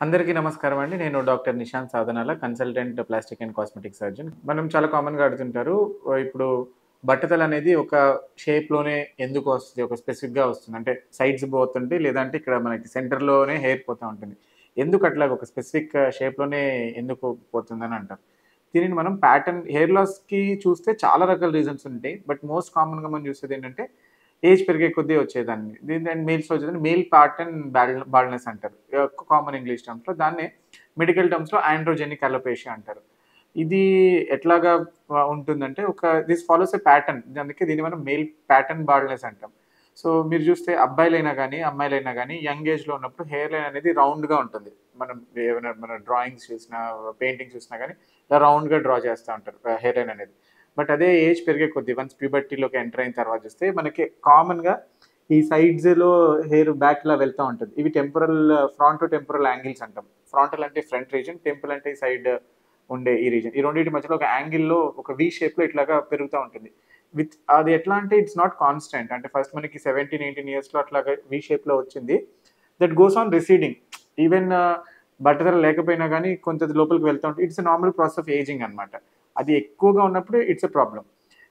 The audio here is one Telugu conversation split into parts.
అందరికీ నమస్కారం అండి. నేను డాక్టర్ నిశాంత్ సాధనాల, consultant plastic and cosmetic surgeon. మనం చాలా కామన్‌గా అడుగుతుంటారు. ఇప్పుడు బట్టతలనేది ఒక షేప్‌లోనే ఎందుకు వస్తది? ఒక స్పెసిఫిక్‌గా వస్తుంది. అంటే సైడ్స్ పోతుంటే లేదంటే ఇక్కడ మనకి సెంటర్‌లోనే హెయిర్ పోతా ఉంటుంది. ఎందుకు అట్లాగా ఒక స్పెసిఫిక్ షేప్‌లోనే ఎందుకు పోతుందని అంటారు. దీనిని మనం ప్యాటర్న్ హెయిర్ లాస్‌కి చూస్తే చాలా రకాల రీజన్స్ ఉంటాయి. బట్ మోస్ట్ కామన్‌గా మనం చూసేదేంటంటే ఏజ్ పెరిగే కొద్దీ వచ్చేదాన్ని. దీన్ని మేల్స్‌లో వచ్చేదాన్ని మేల్ పాటర్న్ బాల్డ్‌నెస్ అంటారు. కామన్ ఇంగ్లీష్ టర్మ్స్‌లో. దాన్నే మెడికల్ టర్మ్స్‌లో ఆండ్రోజెనిక్ అలోపేషియా అంటారు. ఇది ఎట్లాగా ఉంటుందంటే దిస్ ఫాలోస్ ఎ ప్యాటర్న్. అందుకే దీన్ని మనం మేల్ ప్యాటర్న్ బాల్డ్‌నెస్ అంటాం. సో మీరు చూస్తే అబ్బాయిలైనా గాని, అమ్మాయిలైనా గాని యంగ్ ఏజ్‌లో ఉన్నప్పుడు హెయిర్ లైన్ అనేది రౌండ్‌గా ఉంటుంది. మనం ఏమైనా మన డ్రాయింగ్స్ చూసినా, పెయింటింగ్స్ చూసినా గాని ఇలా రౌండ్‌గా డ్రా చేస్తా ఉంటారు హెయిర్ లైన్ అనేది. బట్ అదే ఏజ్ పెరిగే కొద్దీ వన్స్ ప్యూబర్టీలోకి ఎంటర్ అయిన తర్వాత చూస్తే మనకి కామన్‌గా ఈ సైడ్స్‌లో హెయిర్ బ్యాక్ ఇలా వెళ్తా ఉంటది. ఇవి ఫ్రంటో టెంపోరల్ యాంగిల్స్ అంటాం. ఫ్రంటల్ అంటే ఫ్రంట్ రీజియన్, టెంపుల్ అంటే ఈ సైడ్ ఉండే ఈ రీజియన్. ఈ రెండిటి మధ్యలో ఒక యాంగిల్‌లో ఒక వి షేప్‌లో ఇట్లాగా పెరుగుతా ఉంటుంది. అది ఎట్లా అంటే ఇట్స్ నాట్ కాన్స్టెంట్. అంటే ఫస్ట్ మనకి 17, 18 ఇయర్స్‌లో అట్లాగా వి షేప్‌లో వచ్చింది. That goes on receding. Even బట్టతల లేకపోయినా గానీ కొంత లోపలికి వెళ్తా ఉంటే it's a normal process of ageing అన్నమాట. అది ఎక్కువగా ఉన్నప్పుడు ఇట్స్ ఎ ప్రాబ్లమ్.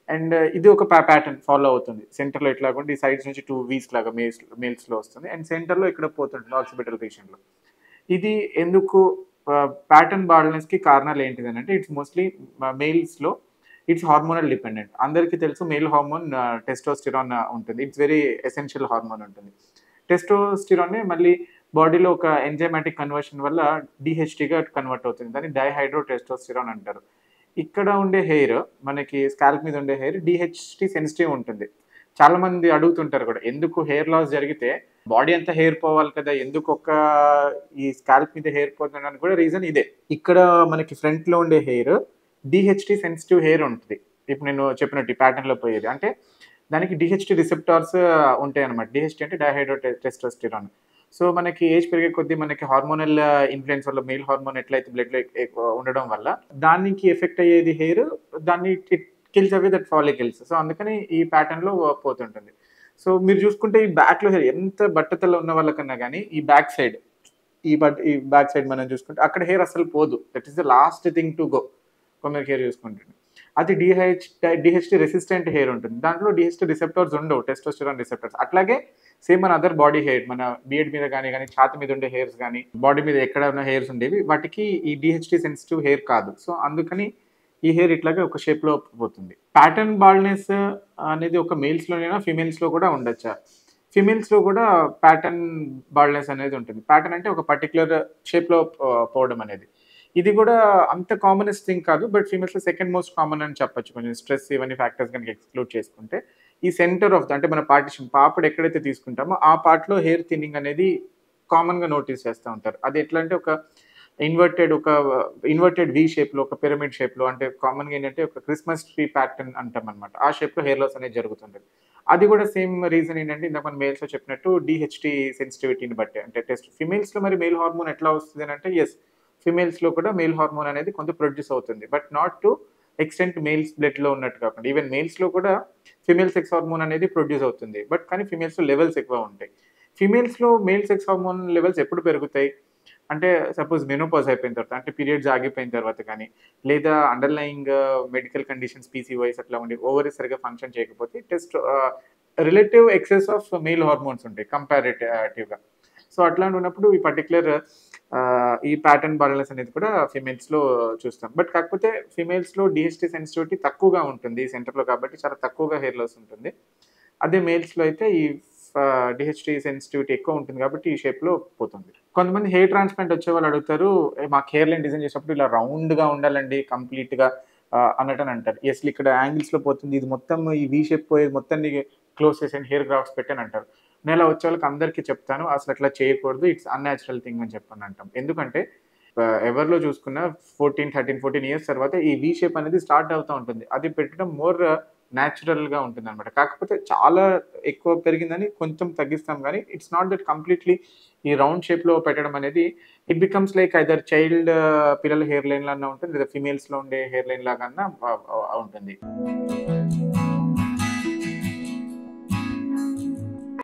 అండ్ ఇది ఒక ప్యాటర్న్ ఫాలో అవుతుంది. సెంటర్‌లో ఇట్లాగుండి ఈ సైడ్స్ నుంచి 2 వీస్ లాగా మేల్స్‌లో వస్తుంది. అండ్ సెంటర్‌లో ఇక్కడ పోతుంది ఆక్సిపిటల్ రీజియన్‌లో. ఇది ఎందుకు ప్యాటర్న్ బాల్డ్‌నెస్‌కి కారణాలు ఏంటిదనంటే ఇట్స్ మోస్ట్‌లీ మేల్స్‌లో ఇట్స్ హార్మోనల్ డిపెండెంట్. అందరికీ తెలుసు మేల్ హార్మోన్ టెస్టోస్టెరాన్ ఉంటుంది. ఇట్స్ వెరీ ఎసెన్షియల్ హార్మోన్ ఉంటుంది. టెస్టోస్టెరానే మళ్ళీ బాడీలో ఒక ఎంజైమాటిక్ కన్వర్షన్ వల్ల డీహెచ్టీగా కన్వర్ట్ అవుతుంది. దాన్ని డైహైడ్రో టెస్టోస్టెరాన్ అంటారు. ఇక్కడ ఉండే హెయిర్ మనకి స్కాల్ప్ మీద ఉండే హెయిర్ డీహెచ్టీ సెన్సిటివ్ ఉంటుంది. చాలా మంది అడుగుతుంటారు కూడా ఎందుకు హెయిర్ లాస్ జరిగితే బాడీ అంతా హెయిర్ పోవాలి కదా! ఎందుకు ఈ స్కాల్ప్ మీద హెయిర్ పోతుందనడానికి కూడా రీజన్ ఇదే. ఇక్కడ మనకి ఫ్రంట్‌లో ఉండే హెయిర్ డీహెచ్టీ సెన్సిటివ్ హెయిర్ ఉంటది. ఇప్పుడు నేను చెప్పినట్టు ఈ ప్యాటర్న్‌లో పోయేది. అంటే దానికి డీహెచ్టీ రిసెప్టార్స్ ఉంటాయన్నమాట. డీహెచ్టీ అంటే డైహైడ్రో టెస్టోస్టెరాన్. సో మనకి ఏజ్ పెరిగే కొద్దీ మనకి హార్మోనల్ ఇన్‌ఫ్లుయెన్స్ వల్ల మేల్ హార్మోన్ ఎట్లయితే బ్లడ్‌లో ఎక్కువ ఉండడం వల్ల దానికి ఎఫెక్ట్ అయ్యేది హెయిర్ దాన్ని it kills away that follicles. So అందుకని ఈ ప్యాటర్న్‌లో పోతుంటుంది. సో మీరు చూసుకుంటే ఈ బ్యాక్‌లో హెయిర్ ఎంత బట్టతల ఉన్న వాళ్ళకన్నా గాని ఈ బ్యాక్ సైడ్ ఈ బ్యాక్ సైడ్ మనం చూసుకుంటే అక్కడ హెయిర్ అసలు పోదు. That is the last thing to go. కొందరికి హెయిర్ చూసుకుంటే. అది డీహెచ్టీ రెసిస్టెంట్ హెయిర్ ఉంటుంది. దాంట్లో డీహెచ్టీ రిసెప్టార్స్ ఉండవు. Testosterone receptors. అట్లాగే సేమ్ మన అదర్ బాడీ హెయిర్ మన బియర్డ్ మీద గాని ఛాతీ మీద ఉండే హెయిర్స్ గాని, బాడీ మీద ఎక్కడ ఉన్న హెయిర్స్ ఉండేవి వాటికి ఈ డీహెచ్టీ సెన్సిటివ్ హెయిర్ కాదు. సో అందుకని ఈ హెయిర్ ఇట్లాగా ఒక షేప్‌లో పోతుంది. ప్యాటర్న్ బాల్డ్‌నెస్ అనేది ఒక మేల్స్‌లోనేనా ఫీమేల్స్‌లో కూడా ఉండొచ్చా? ఫీమేల్స్‌లో కూడా ప్యాటర్న్ బాల్డ్‌నెస్ అనేది ఉంటుంది. ప్యాటర్న్ అంటే ఒక పర్టిక్యులర్ షేప్‌లో పోవడం అనేది. ఇది కూడా అంత కామనెస్ట్ థింగ్ కాదు. బట్ ఫీమేల్స్‌లో సెకండ్ మోస్ట్ కామన్ అని చెప్పొచ్చు. కొంచెం స్ట్రెస్ ఇవన్నీ ఫ్యాక్టర్స్ గనుక ఎక్స్‌క్లూడ్ చేసుకుంటే. ఈ సెంటర్ ఆఫ్ అంటే మన పార్టిషన్ పాపిడి ఎక్కడైతే తీసుకుంటామో ఆ పార్ట్‌లో హెయిర్ థిన్నింగ్ అనేది కామన్‌గా నోటీస్ చేస్తా ఉంటారు. అది ఎట్లా అంటే ఒక ఇన్వర్టెడ్ వి షేప్‌లో ఒక పిరమిడ్ షేప్‌లో అంటే కామన్‌గా ఏంటంటే ఒక క్రిస్మస్ ట్రీ ప్యాటర్న్ అంటామనమాట. ఆ షేప్‌లో హెయిర్ లాస్ అనేది జరుగుతుంటది. అది కూడా సేమ్ రీజన్ ఏంటంటే ఇందాక మనం మేల్స్‌లో చెప్పినట్టు డీహెచ్టీ సెన్సిటివిటీని బట్టే. అంటే ఫీమేల్స్‌లో మరి మేల్ హార్మోన్ ఎట్లా వస్తది అనంటే యెస్. ఫీమేల్స్‌లో కూడా మేల్ హార్మోన్ అనేది కొంత ప్రొడ్యూస్ అవుతుంది. But not to extent males బ్లడ్‌లో ఉన్నట్టు కాకుండా. ఈవెన్ మేల్స్‌లో కూడా ఫీమేల్ సెక్స్ హార్మోన్ అనేది ప్రొడ్యూస్ అవుతుంది. బట్ కానీ ఫీమేల్స్‌లో లెవెల్స్ ఎక్కువ ఉంటాయి. ఫీమేల్స్‌లో మేల్ సెక్స్ హార్మోన్ లెవెల్స్ ఎప్పుడు పెరుగుతాయి? అంటే సపోజ్ మెనోపాజ్ అయిపోయిన తర్వాత అంటే పీరియడ్స్ ఆగిపోయిన తర్వాత కానీ, లేదా అండర్‌లయింగ్ మెడికల్ కండిషన్స్ పీసీఓఎస్ అట్లా ఉండి ఓవరీస్ సరిగ్గా ఫంక్షన్ చేయకపోతే relative excess of male hormones ఉంటాయి కంపారిటివ్‌గా. సో అట్లాంటి ఉన్నప్పుడు ఈ పర్టిక్యులర్ ఈ ప్యాటర్న్ బాల్డ్‌నెస్ అనేది కూడా ఫీమేల్స్‌లో చూస్తాం. బట్ కాకపోతే ఫీమేల్స్‌లో డీహెచ్టీ సెన్సిటివిటీ తక్కువగా ఉంటుంది సెంటర్‌లో కాబట్టి చాలా తక్కువగా హెయిర్ లాస్ ఉంటుంది. అదే మేల్స్‌లో అయితే డీహెచ్టీ సెన్సిటివిటీ ఎక్కువ ఉంటుంది కాబట్టి ఈ షేప్‌లో పోతుంది. కొంతమంది హెయిర్ ట్రాన్స్‌ప్లాంట్ వచ్చేవాళ్ళు అడుగుతారు. మాకు హెయిర్ లైన్ డిజైన్ చేసేటప్పుడు ఇలా రౌండ్‌గా ఉండాలండి కంప్లీట్‌గా అన్నట్టని అంటారు. అసలు ఇక్కడ యాంగిల్స్‌లో పోతుంది. ఇది మొత్తం ఈ వి షేప్ పోయేది మొత్తాన్ని క్లోజ్ చేసేయండి. హెయిర్ గ్రాఫ్ట్స్ పెట్టని అంటారు. నేను ఇలా వచ్చేవాళ్ళకి అందరికీ చెప్తాను. అసలు అట్లా చేయకూడదు. ఇట్స్ అన్‌నాచురల్ థింగ్ అని చెప్పని అంటాం. ఎందుకంటే ఎవరిలో చూసుకున్నా 14 ఇయర్స్ తర్వాత ఈ వి షేప్ అనేది స్టార్ట్ అవుతా ఉంటుంది. అది పెట్టడం నేచురల్‌గా ఉంటుందనమాట. కాకపోతే చాలా ఎక్కువ పెరిగిందని కొంచెం తగ్గిస్తాం గానీ, ఇట్స్ నాట్ దట్ కంప్లీట్‌లీ ఈ రౌండ్ షేప్‌లో పెట్టడం అనేది ఇట్ బికమ్స్ లైక్ ఐదర్ పిల్లల హెయిర్ లైన్ లాగా ఉంటుంది. లేదా ఫీమేల్స్‌లో ఉండే హెయిర్ లైన్ లాగన్నా ఉంటుంది.